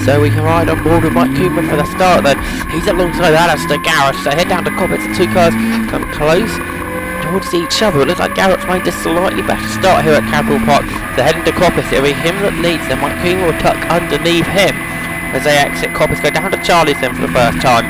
So we can ride on board with Mike Coomer for the start then. He's alongside Alistair Garrett, so head down to Comber. The two cars come close towards each other. It looks like Garrett's made a slightly better start here at Cadwell Park. They're heading to Coppice. It'll be him that leads, then Mike Coomer will tuck underneath him as they exit Coppice. Go down to Charlie's then for the first time.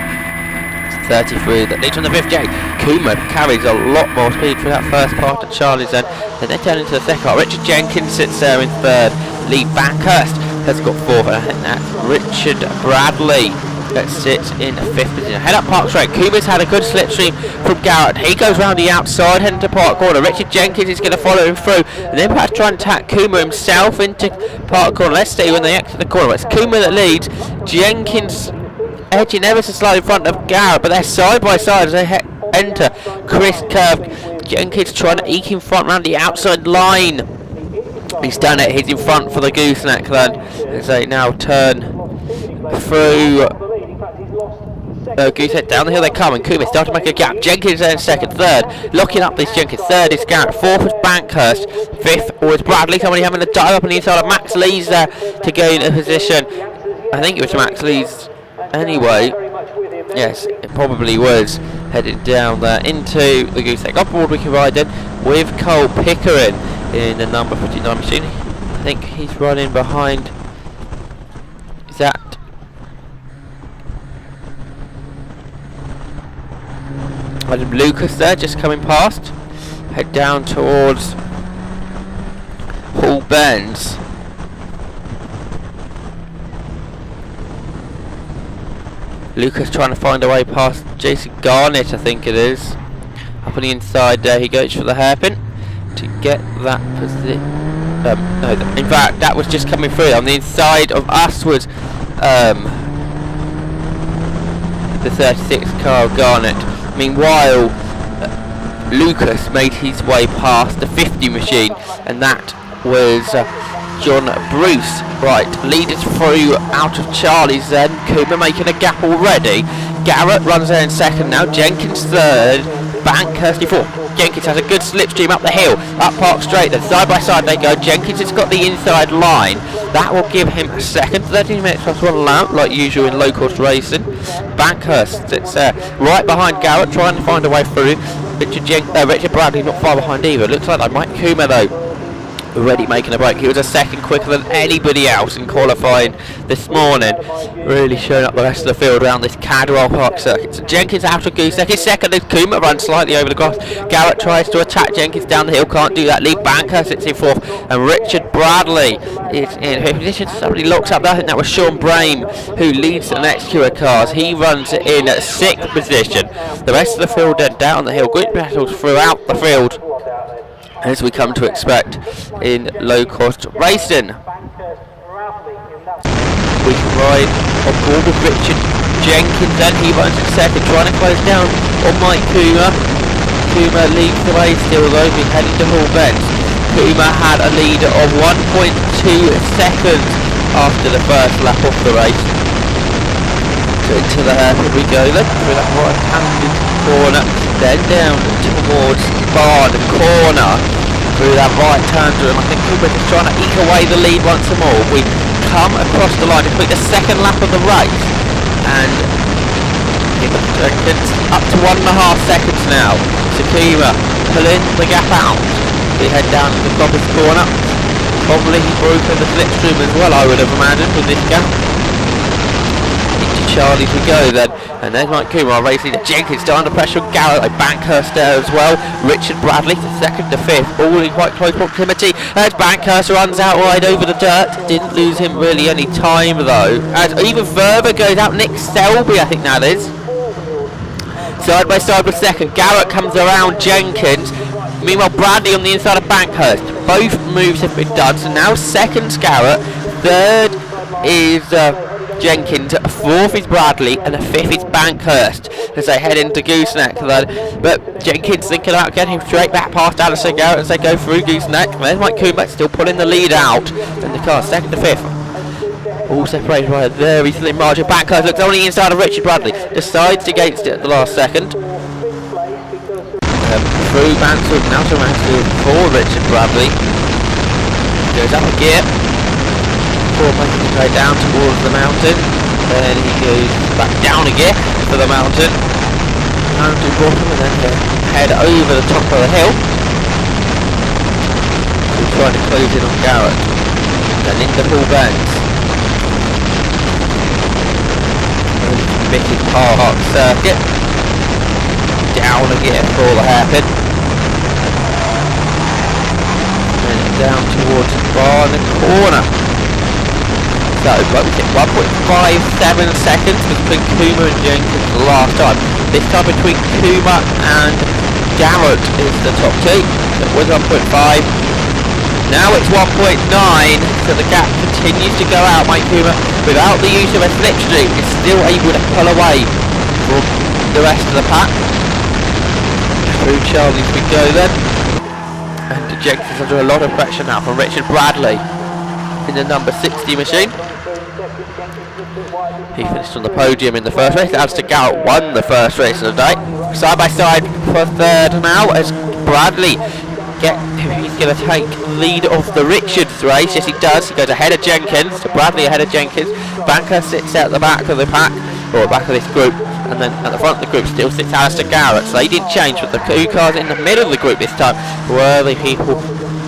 33 that leads on the 58. Coomer carries a lot more speed through that first part of Charlie's then they turn into the second part. Richard Jenkins sits there in third. Lee Bankhurst has got fourth, and I think that's Richard Bradley that sits in fifth position. Head up Park Straight. Coomer's had a good slipstream from Garrett. He goes round the outside, heading to Park Corner. Richard Jenkins is going to follow him through, and then perhaps try and attack Coomer himself into Park Corner. Let's see when they exit the corner. It's Coomer that leads. Jenkins edging ever so slightly in front of Garrett, but they're side by side as they enter Chris Curve. Jenkins trying to eke in front round the outside line. He's done it. He's in front for the gooseneck then as they now turn through gooseneck. Down the hill they come, and Coomer starting to make a gap. Jenkins there in second. Third, locking up this Jenkins. Third is Garrett. Fourth is Bankhurst. Fifth was Bradley. Somebody having a dive up on the inside of Max Lees there to gain a position. I think it was Max Lees anyway. Yes, it probably was. Heading down there into the gooseneck. Up board we can ride in with Carl Pickering in the number 59 machine. I think he's running behind. Is that Adam Lucas there, just coming past? Head down towards Hall Bends. Lucas trying to find a way past Jason Garnett, I think it is. Up on the inside there, he goes for the hairpin to get that position. No, in fact, that was just coming through. On the inside of us was the 36 Carl Garnett. Meanwhile, Lucas made his way past the 50 machine, and that was John Bruce. Right, leaders through out of Charlie's then. Coomer making a gap already. Garrett runs there in second now. Jenkins third. Bankhurst fourth. Jenkins has a good slipstream up the hill. Up Park Straight then. Side by side they go. Jenkins has got the inside line. That will give him a second. 13 minutes plus one lap like usual in low-cost racing. Bankhurst sits right behind Garrett trying to find a way through. Richard Bradley not far behind either. Looks like Mike Coomer though already making a break. He was a second quicker than anybody else in qualifying this morning, really showing up the rest of the field around this Cadwell Park circuit. So Jenkins out of gooseneck. His second is Coomer, runs slightly over the grass. Garrett tries to attack Jenkins down the hill, can't do that. Lee Bankhurst sits in fourth, and Richard Bradley is in fifth position. Somebody locks up there. I think that was Sean Brame who leads the next queue of cars. He runs in sixth position. The rest of the field then down the hill. Good battles throughout the field, as we come to expect in low-cost racing. We can ride on board with Richard Jenkins, and he runs in second, trying to close down on Mike Coomer. Coomer leads the way still though, we're heading to Hall Bends. Coomer had a lead of 1.2 seconds after the first lap of the race. So into the hairpin we go then, through that right-handed corner, then down towards Barn Corner, through that right turn to him. I think Cooper is trying to eke away the lead once more. We come across the line to complete the second lap of the race, and it's up to 1.5 seconds now. So Cooper pulling the gap out. We head down to the Coppice corner. Probably broken the slipstream as well, I would have imagined, with this gap. Charlie to go then, and there's Mike Coomer racing. Jenkins still under pressure. Garrett, Bankhurst there as well. Richard Bradley to second to fifth, all in quite close proximity as Bankhurst runs out wide over the dirt. Didn't lose him really any time though, as even further goes out Nick Selby, I think that is. Side by side with second. Garrett comes around Jenkins. Meanwhile Bradley on the inside of Bankhurst. Both moves have been done, so now second's Garrett, third is Jenkins, fourth is Bradley, and the fifth is Bankhurst as they head into Gooseneck. But Jenkins thinking about getting straight back past Alistair Garrett as they go through Gooseneck. There's Mike Coomer still pulling the lead out, and the car second to fifth, all separated by a very slim margin. Bankhurst looks only inside of Richard Bradley, decides against it at the last second. Through Mansfield, now to Mansfield for Richard Bradley. Goes out of gear. before making his way down towards the mountain. Then he goes back down again to the mountain. Mountain bottom, and then head over the top of the hill. He's trying to close in on Garrett. Then into Hall Bends. Missing Park Circuit. Down again for the hairpin. And down towards Barn Corner. So, but we get 1.57 seconds between Comber and Jenkins the last time. This time between Comber and Garrett is the top two. So it was 1.5. Now it's 1.9, so the gap continues to go out. Mike Comber, without the use of a slipstream, is still able to pull away from the rest of the pack. Through Charlie's we go then. And Jenkins under a lot of pressure now from Richard Bradley in the number 60 machine. He finished on the podium in the first race. Alistair Garrett won the first race of the day. Side by side for third now as Bradley he's going to take lead of the Richards race. Yes, he does. He goes ahead of Jenkins. So Bradley ahead of Jenkins. Banker sits at the back of the pack, or back of this group, and then at the front of the group still sits Alistair Garrett. So they didn't change, but the two cars in the middle of the group this time were the people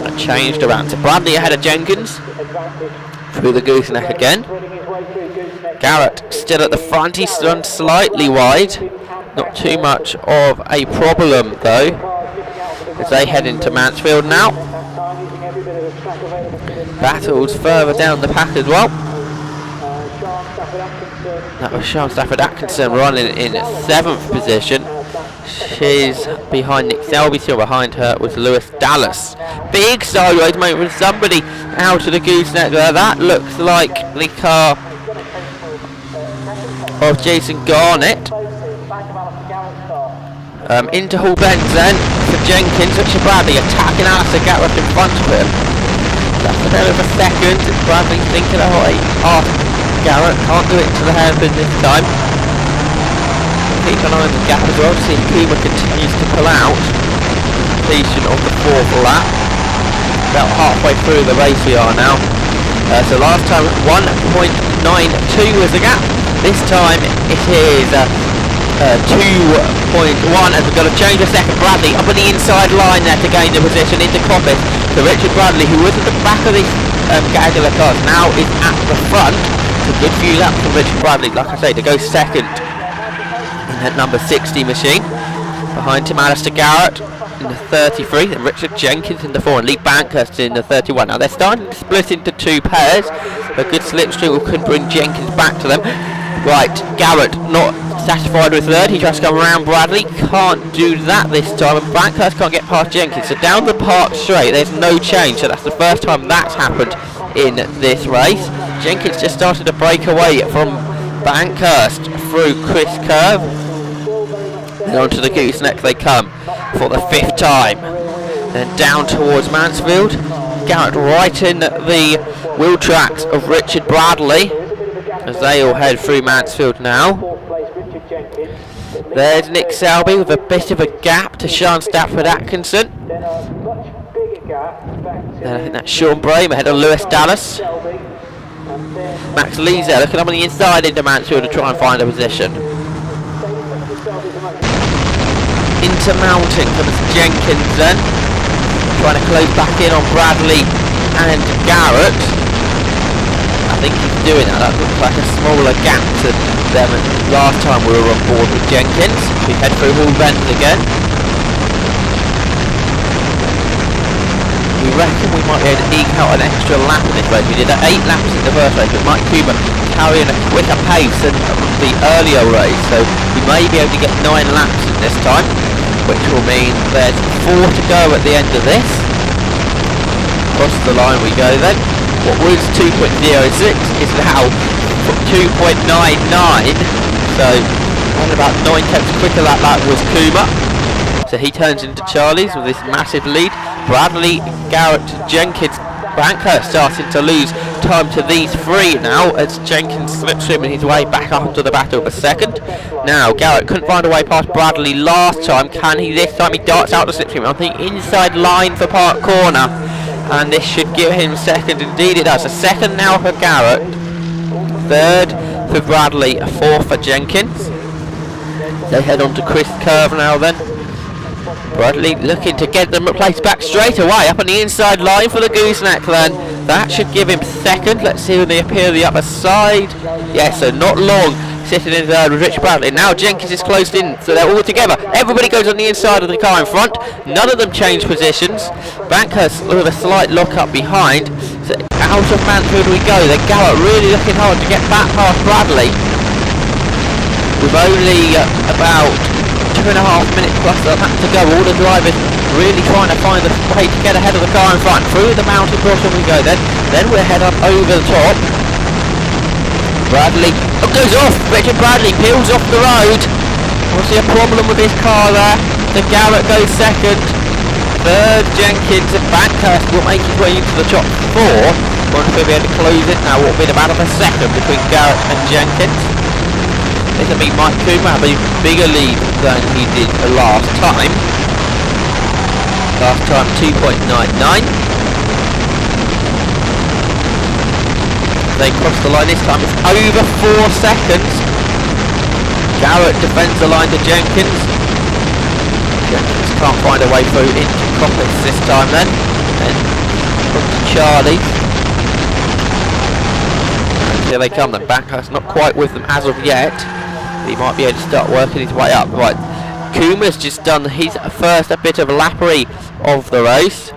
that changed around. So Bradley ahead of Jenkins through the gooseneck again. Garrett still at the front. He's run slightly wide. Not too much of a problem though, as they head into Mansfield now. Battles further down the pack as well. That was Sean Stafford Atkinson running in 7th position. She's behind Nick Selby, still behind her was Lewis Dallas. Big sideways moment with somebody out of the gooseneck there. That looks like the car of Jason Garnett. Into Hall Bends then for Jenkins. Richard Bradley attacking Alistair Garrett in front of him. That's a bit of a second. Bradley thinking, oh, Garrett can't do it to the hairpin this time. Keep an eye on the gap as well to see if Comber continues to pull out. Completion of the 4th lap. About halfway through the race we are now. So last time 1.92 was the gap. This time it is 2.1 as we've got to change a second. Bradley up on the inside line there to gain the position into Coppice. So Richard Bradley, who was at the back of this Cadwell Park, now is at the front. It's a good few laps from Richard Bradley, like I say, to go second in that number 60 machine. Behind him Alistair Garrett in the 33, and Richard Jenkins in the 4, and Lee Bankhurst in the 31. Now they're starting to split into two pairs. A good slipstream could bring Jenkins back to them. Right, Garrett not satisfied with third. He tries to come around Bradley. Can't do that this time. And Bankhurst can't get past Jenkins. So down the park straight, there's no change. So that's the first time that's happened in this race. Jenkins just started to break away from Bankhurst through Chris Curve. And onto the gooseneck they come for the 5th time. Then down towards Mansfield. Garrett right in the wheel tracks of Richard Bradley as they all head through Mansfield now. There's Nick Selby with a bit of a gap to Sean Stafford Atkinson. Then I think that's Sean Brame ahead of Lewis Dallas. Max Lee's there looking up on the inside into Mansfield to try and find a position. Into Mountain comes Jenkins then, trying to close back in on Bradley and Garrett. I think he's doing that. That looks like a smaller gap to them last time we were on board with Jenkins. We head through Hall Bends again. We reckon we might be able to eke out an extra lap in this race. We did 8 laps in the first race, but Mike Comber carrying a quicker pace than the earlier race, so we may be able to get 9 laps in this time, which will mean there's 4 to go at the end of this. Across the line we go then. What was 2.06 is now 2.99, so around about 9 tenths quicker that was Comber. So he turns into Charlie's with this massive lead. Bradley, Garrett, Jenkins, Bankhurst starting to lose time to these 3 now as Jenkins slipstreaming his way back up into the battle for second. Now Garrett couldn't find a way past Bradley last time. Can he this time? He darts out the slipstream on the inside line for Park Corner. and this should give him second. Indeed it does. A second now for Garrett, third for Bradley, fourth for Jenkins. They head on to Chris Curve now then. Bradley looking to get them replaced back straight away, up on the inside line for the gooseneck then. That should give him second. Let's see when they appear the other side. Yeah, so not long sitting in third with Richard Bradley. Now Jenkins is closed in, so they're all together. Everybody goes on the inside of the car in front. None of them change positions. Bankhurst with a slight lock up behind. So out of Mansfield we go. Then Garrett really looking hard to get back past Bradley. With only about 2.5 minutes plus of that to go, all the drivers really trying to find a way to get ahead of the car in front. Through the mountain bottom we go then. Then we're head up over the top. Bradley goes off. Richard Bradley peels off the road. We'll see a problem with his car there. So Garrett goes second. Third Jenkins, and Bankhurst will make his way into the top four. Once we'll be able to close it now, what will be about a second between Garrett and Jenkins. This will be Mike Coomer have a bigger lead than he did last time. Last time 2.99. They cross the line this time, it's over 4 seconds. Garrett defends the line to Jenkins. Jenkins can't find a way through into Coppers this time then. And up to Charlie. And here they come then, Bankhurst not quite with them as of yet. He might be able to start working his way up. Right, Coomer's just done his first bit of lappery of the race.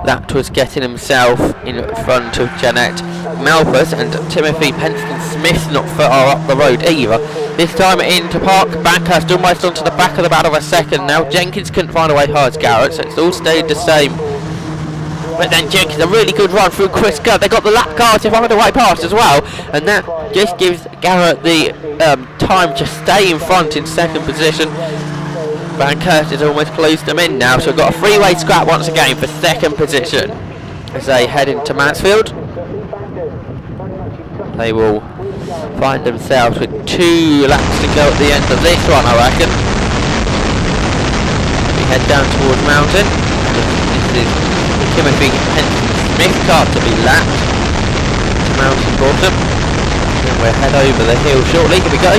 That was getting himself in front of Jeanette Malpas, and Timothy Penston-Smith's not far up the road either. This time into Park, Bankhurst almost onto the back of the battle of a second now. Jenkins couldn't find a way past Garrett, so it's all stayed the same. But then Jenkins, a really good run through Chris Curve. They got the lap car to find a way past as well, and that just gives Garrett the time to stay in front in second position. Bankhurst has almost closed them in now, so we've got a three-way scrap once again for second position as they head into Mansfield. They will find themselves with 2 laps to go at the end of this one, I reckon. We head down towards Mountain. This is Timothy Penston-Smith car to be lapped to Mountain Bottom. And we'll head over the hill shortly. Here we go.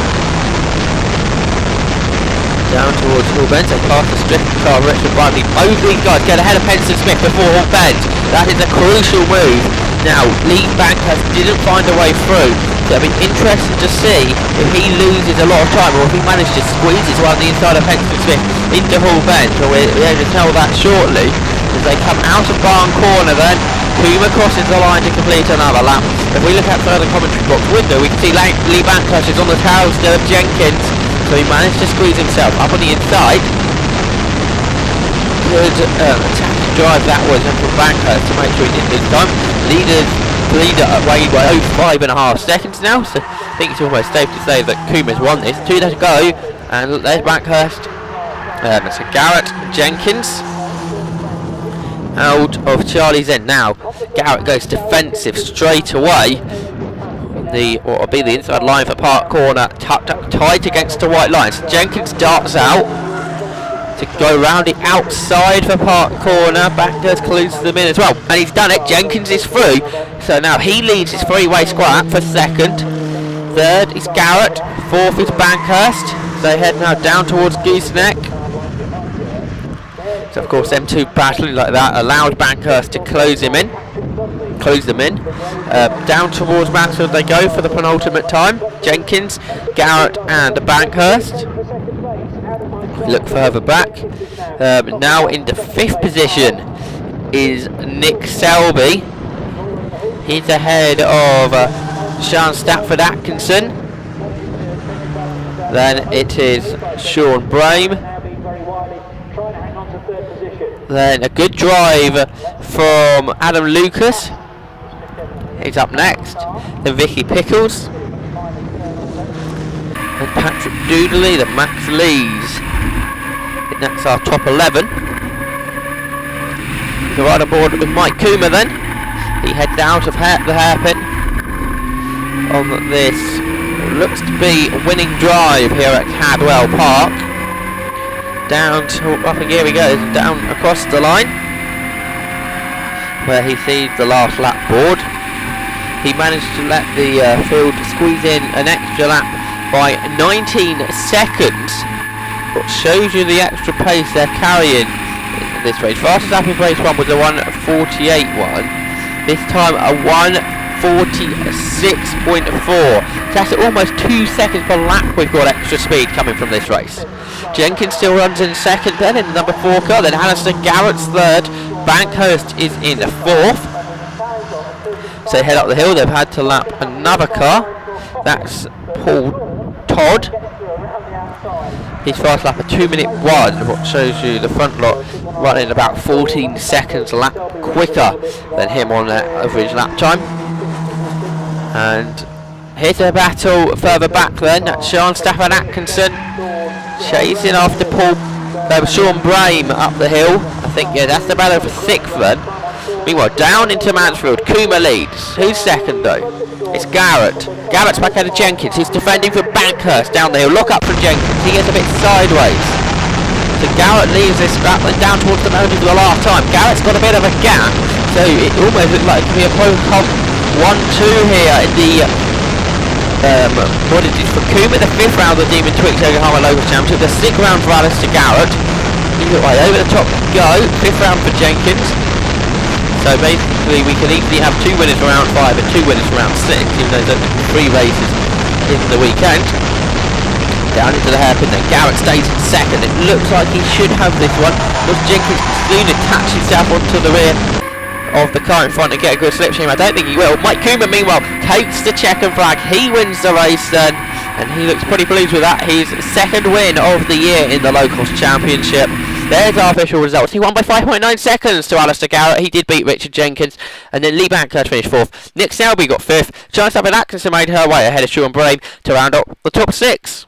Down towards Hall Bend, they pass the strict car, Richard Bradley. Both these guys get ahead of Penston-Smith before Hall Bend. That is a crucial move. Now, Lee Bankhurst didn't find a way through, so it'll be interesting to see if he loses a lot of time or if he manages to squeeze his way on the inside of Penston-Smith into Hall Bend. So we'll be able to tell that shortly as they come out of Barn Corner then. Coomer crosses the line to complete another lap. If we look outside the commentary box window, we can see Lee Bankhurst is on the tail still of Jenkins. So he managed to squeeze himself up on the inside. Good attacking drive that was from Bankhurst to make sure he didn't lose time. Leader away by 5.5 seconds now, so I think it's almost safe to say that Coomer's won this. 2 to go, and there's Bankhurst. So Garrett, Jenkins out of Charlie's end now. Garrett goes defensive straight away. What will be the inside line for Park Corner, tucked up tight against the white lines. Jenkins darts out to go round the outside for Park Corner. Bankhurst closes them in as well, and he's done it. Jenkins is through, so now he leads his three-way scrap for second. Third is Garrett, fourth is Bankhurst. They head now down towards Gooseneck. So of course them two battling like that allowed Bankhurst to close them in. Down towards Mansfield they go for the penultimate time. Jenkins, Garrett and Bankhurst. Look further back. Now into 5th position is Nick Selby. He's ahead of Sean Stafford Atkinson. Then it is Sean Brame. Then a good drive from Adam Lucas. He's up next. Then Vicky Pickles. And Patrick Doodley, the Max Lees. I think that's our top 11. We're right aboard with Mike Coomer then. He heads out of the hairpin on this looks to be a winning drive here at Cadwell Park. Down to, up and here he goes, down across the line. where he sees the last lap board. He managed to let the field squeeze in an extra lap by 19 seconds, which shows you the extra pace they're carrying in this race. Fastest lap of race 1 was a 1:48.1. This time a 1:46.4. That's almost 2 seconds per lap we've got extra speed coming from this race. Jenkins still runs in second then in the number 4 car, then Alistair Garrett's third, Bankhurst is in 4th. So they head up the hill, they've had to lap another car, that's Paul Todd. His fast lap a 2:01, what shows you the front lot running about 14 seconds a lap quicker than him on their average lap time. And here's a battle further back then, that's Sean Stafford Atkinson chasing after Sean Brame up the hill. I think, yeah, that's the battle for 6th then. Meanwhile, down into Mansfield, Kuma leads. Who's second though? It's Garrett. Garrett's back out of Jenkins. He's defending for Bankhurst down the hill. Look up from Jenkins. He gets a bit sideways. So Garrett leaves this scrap and down towards the mountain for the last time. Garrett's got a bit of a gap, so it almost looks like it could be a pro comp 1-2 here in the what is it for Kuma, the 5th round of the Demon Twix Yokohama Locost Championship, the 6th round for Alistair Garrett. He's right over the top go, 5th round for Jenkins. So basically we can easily have 2 winners for round 5 and 2 winners for round 6, even though there's 3 races in the weekend. Down into the hairpin then, Garrett stays in second. It looks like he should have this one, because Jenkins can soon attach himself onto the rear of the car in front and get a good slipstream. I don't think he will. Mike Kuma meanwhile takes the checkered flag. He wins the race then, and he looks pretty pleased with that. His 2nd win of the year in the Locost Championship. There's our official results. He won by 5.9 seconds to Alistair Garrett. He did beat Richard Jenkins, and then Lee Bankhurst finished 4th. Nick Selby got 5th. Charles Atkinson made her way ahead of Sean Brame to round up the top 6.